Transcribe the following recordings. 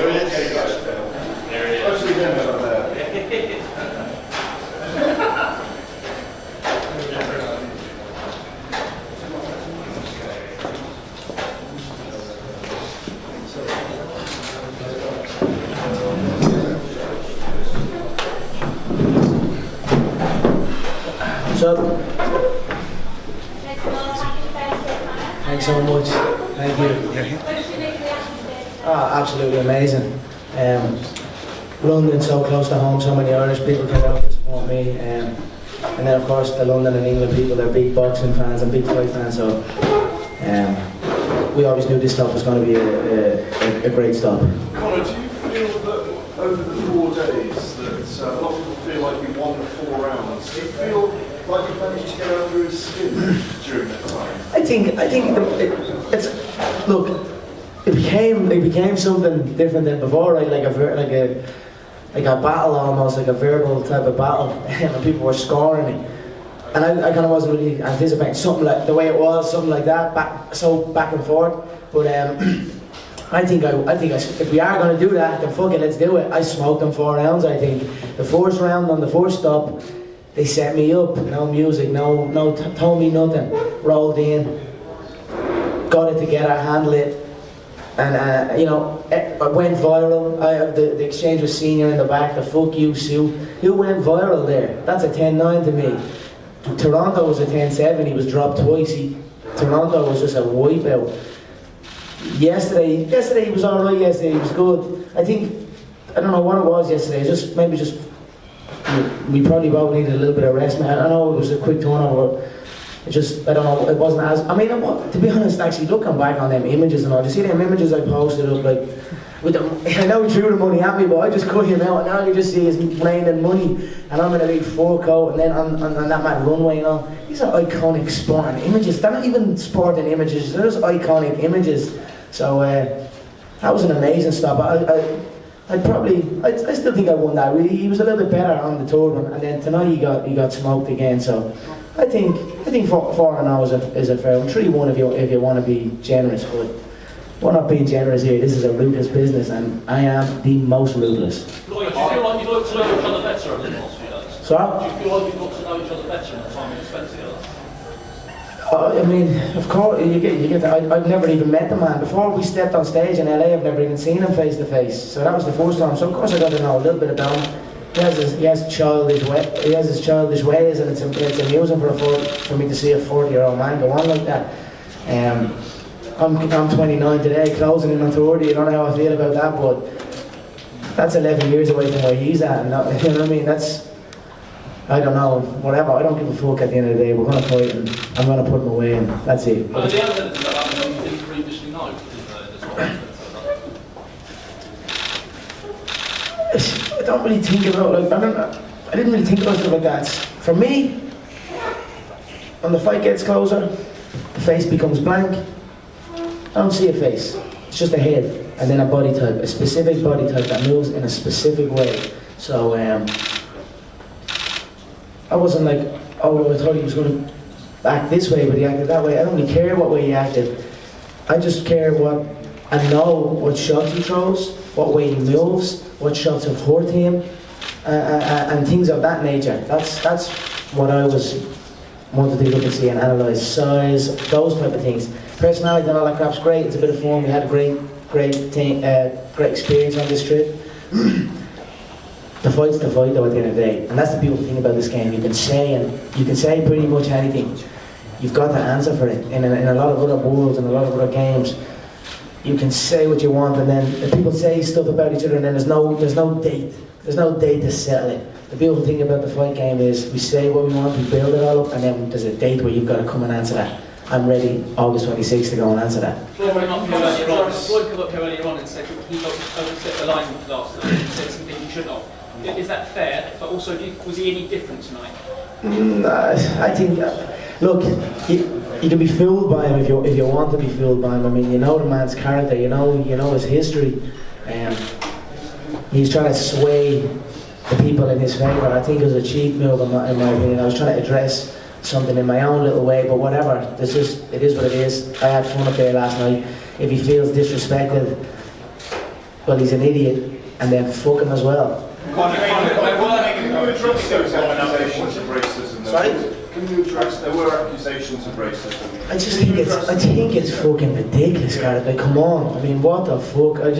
There he is. There he is. Actually, him over there. What's up? Thanks so much. Thank you. Absolutely amazing. London so close to home, so many Irish people came out to support me. And then of course the London and England people, they're big boxing fans and big fight fans, so we always knew this stop was going to be a great stop. Conor, do you feel that over the 4 days that a lot of people feel like you won the 4 rounds? Do you feel like you managed to get over his skin during that time? I think it's look. It became something different than before, right? Like a battle almost, like a verbal type of battle, and people were scoring me, and I kind of wasn't really anticipating something like the way it was, something like that, back and forth. But I think if we are going to do that, then fuck it, let's do it. I smoked them 4 rounds. I think the first round on the first stop, they set me up, no music, no, told me nothing, rolled in, got it together, handled it. And it went viral. The exchange with Senior in the back, the fuck you Sue. Who went viral there? That's a 10-9 to me. Toronto was a 10-7, he was dropped twice. Toronto was just a wipeout. Yesterday he was alright, yesterday he was good. I don't know what it was yesterday, we probably both needed a little bit of rest. I know it was a quick turnover. I don't know, it wasn't as, to be honest, actually looking back on them images and all, you see them images I posted up, like, I know he threw the money at me, but I just cut him out, and now you just see his raining money, and I'm in a big fur coat, and then on that mad runway and all. These are iconic sporting images. They're not even sporting images, they're just iconic images. So, that was an amazing stop. I still think I won that. He was a little bit better on the tournament, and then tonight he got smoked again. So I think 4-0 is a fair one. 3-1 if you want to be generous, but we're not being generous here. This is a ruthless business, and I am the most ruthless. Floyd, do you feel like you've got to know each other better over the last few days? Sorry? Do you feel like you've got to know each other better in the time you've spent together? Of course, you get that. I've never even met the man. Before we stepped on stage in LA, I've never even seen him face to face. So that was the first time. So of course I got to know a little bit about him. He has his childish ways, and it's amusing for me to see a 40-year-old man go on like that. I'm 29 today, closing in on 30. I don't know how I feel about that, but that's 11 years away from where he's at. And you know what I mean? I don't know, whatever. I don't give a fuck at the end of the day. We're going to fight, and I'm going to put him away, and that's it. But the other thing about that you didn't previously know I don't really think about, I didn't really think about stuff like that. For me, when the fight gets closer, the face becomes blank. I don't see a face. It's just a head, and then a body type, a specific body type that moves in a specific way. So, I wasn't like, oh, I thought he was going to act this way, but he acted that way. I don't really care what way he acted. I just care I know what shots he throws, what way he moves, what shots have hurt him, and things of that nature. That's what I wanted to look and see and analyse. Size, those type of things. Personality and all that crap's great. It's a bit of fun. We had a great experience on this trip. The fight's the fight though at the end of the day, and that's the beautiful thing about this game. You can say pretty much anything. You've got to answer for it. In a lot of other worlds and a lot of other games, you can say what you want, and then people say stuff about each other, and then there's no date. There's no date to settle it. The beautiful thing about the fight game is we say what we want, we build it all up, and then there's a date where you've got to come and answer that. I'm ready August 26th to go and answer that. Floyd came up here earlier on and said he overstepped the line last night and said something he shouldn't have. Is that fair? But also, was he any different tonight? I think, look, you can be fooled by him if you want to be fooled by him. I mean, you know the man's character, you know his history. He's trying to sway the people in his favour. I think it was a cheap move in my opinion. I was trying to address something in my own little way, but whatever. It is what it is. I had fun up there last night. If he feels disrespected, well, he's an idiot, and then fuck him as well. Can you address those accusations of racism? Sorry? Can you address, there were accusations of racism? I think it's fucking ridiculous, Gareth. Like, come on. I mean, what the fuck? I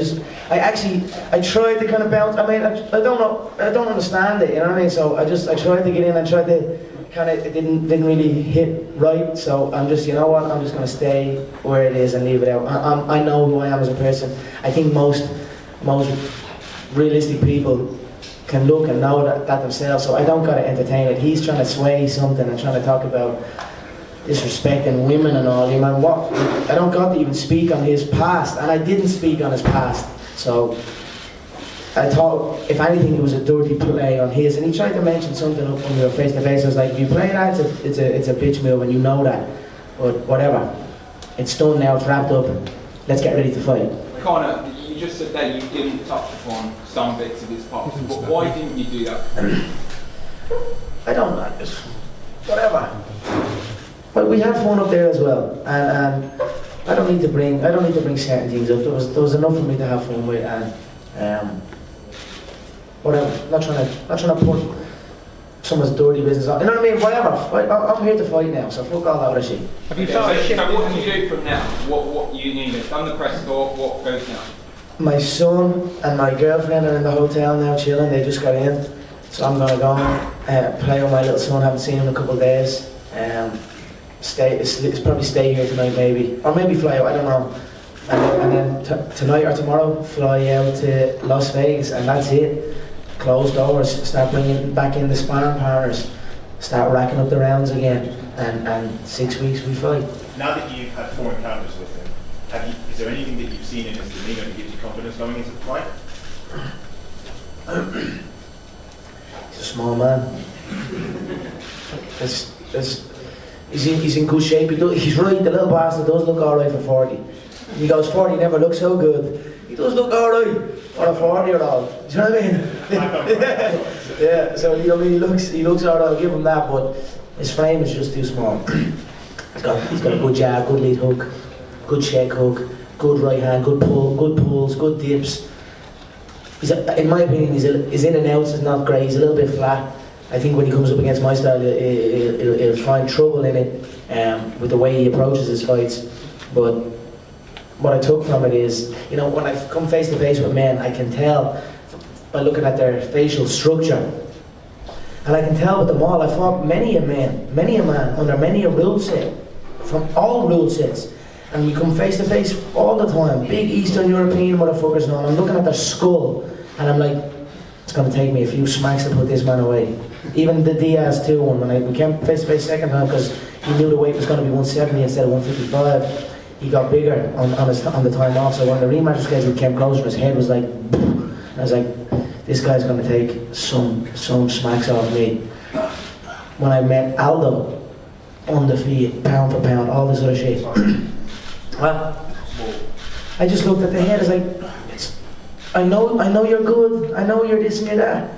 tried to kind of bounce. I mean, I don't understand it. You know what I mean? So I tried to get in and tried to kind of, it didn't really hit right. So I'm just, you know what? I'm just gonna stay where it is and leave it out. I know who I am as a person. I think most realistic people can look and know that themselves, so I don't gotta entertain it. He's trying to sway something and trying to talk about disrespecting women and all. You know what? I don't got to even speak on his past, and I didn't speak on his past. So I thought, if anything, it was a dirty play on his. And he tried to mention something up when we were face to face. I was like, if you play that, it's a bitch move, and you know that. But whatever, it's done now. It's wrapped up. Let's get ready to fight. Conor, you just said that you didn't touch upon some bits of his past, but why didn't you do that? I don't know, just whatever. But we had fun up there as well, and I don't need to bring certain things up. There was enough for me to have fun with, and whatever. Not trying to put someone's dirty business on. You know what I mean? Whatever. I'm here to fight now, so fuck all that other shit. Have you started shifting? So what do you do from now? What you need? You've done the press tour. What goes now? My son and my girlfriend are in the hotel now chilling. They just got in, so I'm gonna go and play with my little son. Haven't seen him in a couple of days. Probably stay here tonight, maybe, or maybe fly out. I don't know. And then tonight or tomorrow, fly out to Las Vegas, and that's it. Close doors. Start bringing back in the sparring partners. Start racking up the rounds again, and 6 weeks we fight. Now that you've had 4 encounters with him, is there anything that you've seen in his demeanour that gives you confidence going into the fight? He's a small man. He's in good shape. He's right, the little bastard does look alright for 40. He goes, 40 never looks so good. He does look alright for a 40-year-old. Do you know what I mean? Yeah, so I mean, he looks alright, I'll give him that, but his frame is just too small. He's got a good jab, good lead hook, good check hook, good right hand, good pull, good pulls, good dips. In my opinion, his in and outs is not great. He's a little bit flat. I think when he comes up against my style, he'll find trouble in it with the way he approaches his fights. But what I took from it is, you know, when I come face to face with men, I can tell by looking at their facial structure. And I can tell with them all. I fought many a man under many a rule set, from all rule sets. And we come face to face all the time. Big Eastern European motherfuckers now. And I'm looking at their skull, and I'm like, it's going to take me a few smacks to put this man away. Even the Diaz 2 one, when we came face to face second time, because he knew the weight was going to be 170 instead of 155. He got bigger on the time off. So when the rematch schedule came closer, his head was like, I was like, this guy's going to take some smacks off me. When I met Aldo, undefeated, pound for pound, all this other shit. Well, I just looked at the head. I was like, I know you're good. I know you're this and you're that.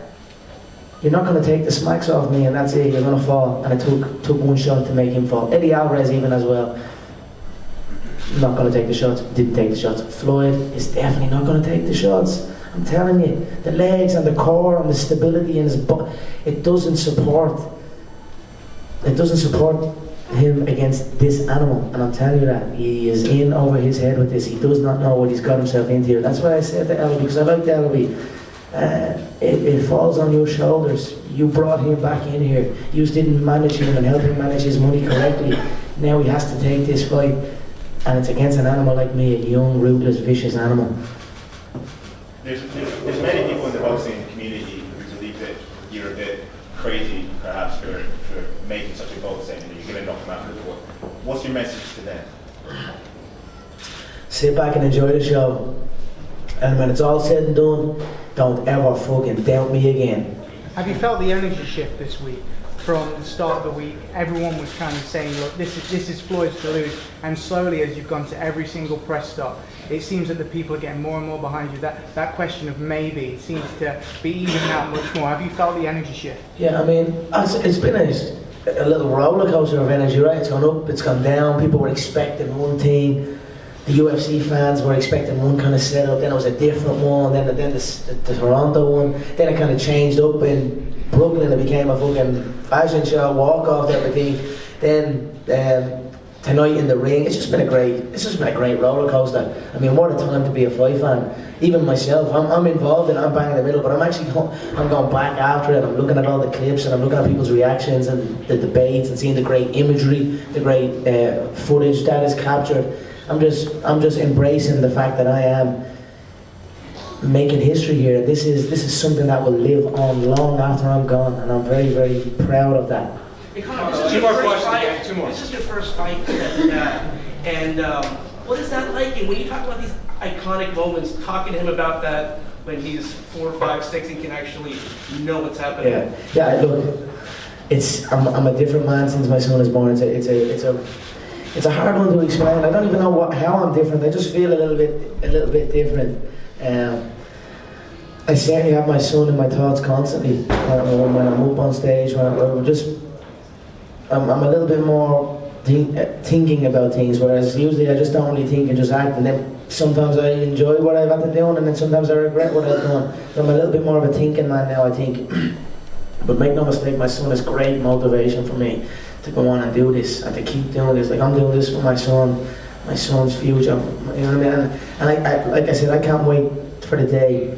You're not going to take the smacks off me, and that's it. You're going to fall. And I took one shot to make him fall. Eddie Alvarez even as well. Not going to take the shots. Didn't take the shots. Floyd is definitely not going to take the shots. I'm telling you, the legs and the core and the stability in his body, it doesn't support him against this animal. And I'm telling you that he is in over his head with this. He does not know what he's got himself into here. That's why I said to Elby, because I like Elby. It falls on your shoulders. You brought him back in here. You didn't manage him and help him manage his money correctly. Now he has to take this fight, and it's against an animal like me, a young, ruthless, vicious animal. There's many people in the boxing community who believe that you're a bit crazy, perhaps, for making such a bold statement that you're going to knock them out of the court. What's your message to them? Sit back and enjoy the show. And when it's all said and done, don't ever fucking doubt me again. Have you felt the energy shift this week? From the start of the week, everyone was kind of saying, look, this is Floyd's to lose. And slowly, as you've gone to every single press stop, it seems that the people are getting more and more behind you. That question of maybe seems to be easing out much more. Have you felt the energy shift? Yeah, I mean, it's been a little roller coaster of energy, right? It's gone up, it's gone down. People were expecting one thing, the UFC fans were expecting one kind of setup, then it was a different one, then the Toronto one, then it kind of changed up in Brooklyn, it became a fucking fashion show, walk-off, everything. Then tonight in the ring, it's just been a great roller coaster. I mean, what a time to be a fight fan. Even myself, I'm involved and I'm bang in the middle, but I'm going back after it. I'm looking at all the clips and I'm looking at people's reactions and the debates and seeing the great imagery, the great footage that is captured. I'm just embracing the fact that I am making history here. This is something that will live on long after I'm gone, and I'm very, very proud of that. Hey, Conor, this is Two your more first questions, fight. yeah, two more. This is your first fight that you had, and what is that like? And when you talk about these iconic moments, talking to him about that when he's 4, 5, 6 and can actually know what's happening. Yeah. Look, I'm a different man since my son is born. It's a hard one to explain. I don't even know how I'm different. I just feel a little bit different. I certainly have my son in my thoughts constantly. When I'm up on stage, I'm a little bit more thinking about things. Whereas usually I just don't really think and just act. And then sometimes I enjoy what I've had to do, and then sometimes I regret what I've done. So I'm a little bit more of a thinking man now, I think. But make no mistake, my son is great motivation for me to go on and do this and to keep doing this. Like, I'm doing this for my son's future. You know what I mean? And I like I said, I can't wait for the day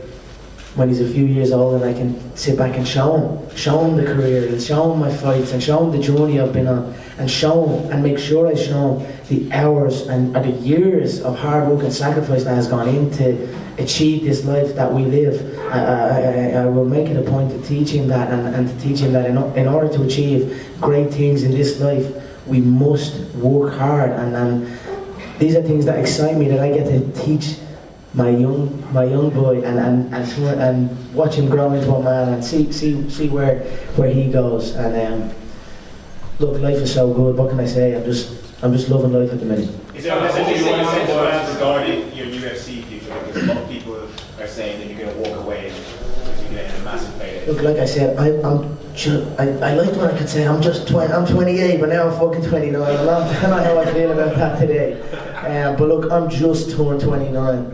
when he's a few years old and I can sit back and show him the career and show him my fights and show him the journey I've been on and show him and make sure I show him the hours and the years of hard work and sacrifice that has gone into achieve this life that we live. I will make it a point to teach him that and to teach him that in order to achieve great things in this life, we must work hard, and these are things that excite me, that I get to teach my young boy and watch him grow into a man and see where he goes. And look, life is so good. What can I say? I'm just loving life at the minute. Is there a message you want to send regarding your UFC future? Because a lot of people are saying that you're going to walk away because you're getting a massive payday. Look, like I said, I liked when I could say I'm 28, but now I'm fucking 29. I don't know how I feel about that today. But look, I'm just turned 29,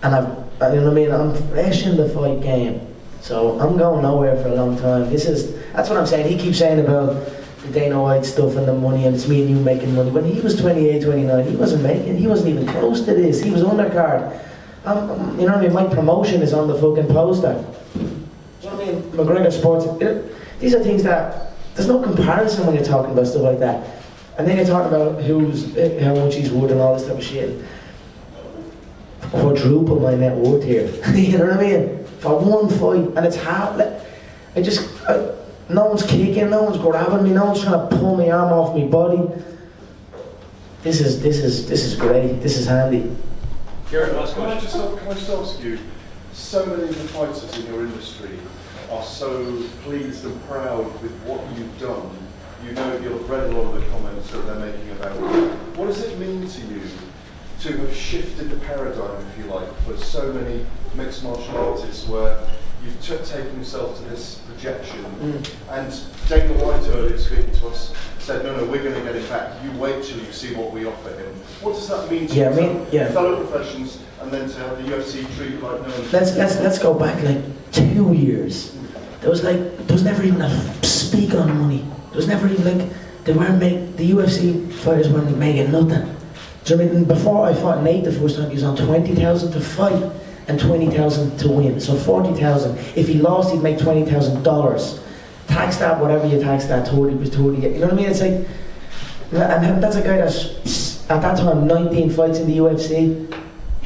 and you know what I mean. I'm fresh in the fight game, so I'm going nowhere for a long time. That's what I'm saying. He keeps saying about the Dana White stuff and the money, and it's me and you making money. When he was 28, 29, he wasn't even close to this. He was undercard. You know what I mean? My promotion is on the fucking poster. You know what I mean? McGregor Sports. These are things that there's no comparison when you're talking about stuff like that. And then you're talking about how much he's worth and all this type of shit. Quadruple my net worth here. You know what I mean? For one fight, and it's hard. No one's kicking, no one's grabbing me, no one's trying to pull my arm off my body. This is great. This is handy. Can I just ask you, so many of the fighters in your industry are so pleased and proud with what you've done. You know, you've read a lot of the comments that they're making about you. What does it mean to you to have shifted the paradigm, if you like, for so many mixed martial artists, where you've taken yourself to this projection? And Dana White earlier speaking to us said, no, we're going to get it back. You wait till you see what we offer him. What does that mean to you, fellow professions, and then to have the UFC treat you like no one? Let's go back like 2 years. There was never even a speak on money. There was never even the UFC fighters weren't making nothing. Do you know what I mean? Before I fought Nate the first time, he was on 20,000 to fight and 20,000 to win. So 40,000. If he lost, he'd make $20,000. Tax that, whatever you tax that, 30 was 30. You know what I mean? It's like, and that's a guy that's at that time 19 fights in the UFC.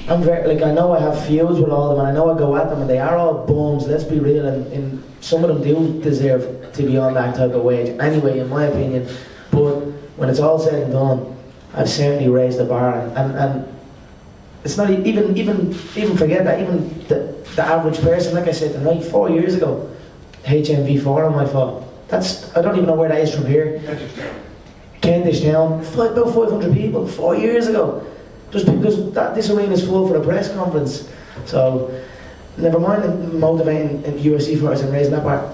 I'm very I know I have feuds with all of them, and I know I go at them, and they are all bums. Let's be real, and some of them do deserve to be on that type of wage. Anyway, in my opinion, but when it's all said and done, I've certainly raised the bar, and it's not even forget that even the average person, like I said tonight, 4 years ago, HMV4 on my fault. I don't even know where that is from here. Kentish Town, about 500 people 4 years ago. Just because this arena is full for a press conference. So, never mind motivating UFC fighters and raising that bar.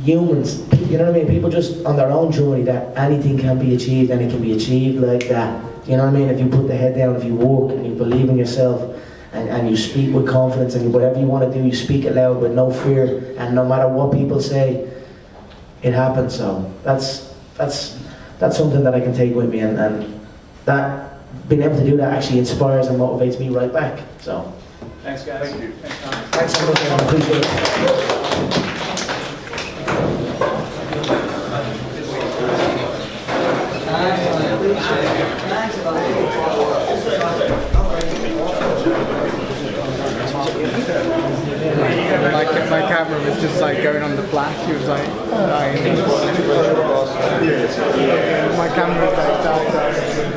Humans, you know what I mean? People just on their own journey that anything can be achieved, and it can be achieved like that. You know what I mean? If you put the head down, if you work and you believe in yourself, and you speak with confidence, and whatever you want to do, you speak it loud with no fear, and no matter what people say, it happens. So that's something that I can take with me, and that being able to do that actually inspires and motivates me right back. So Thanks, guys. Thank you. thanks so much, man. I appreciate it. My camera was just like going on the flash. He was like, dying. My camera was like dying.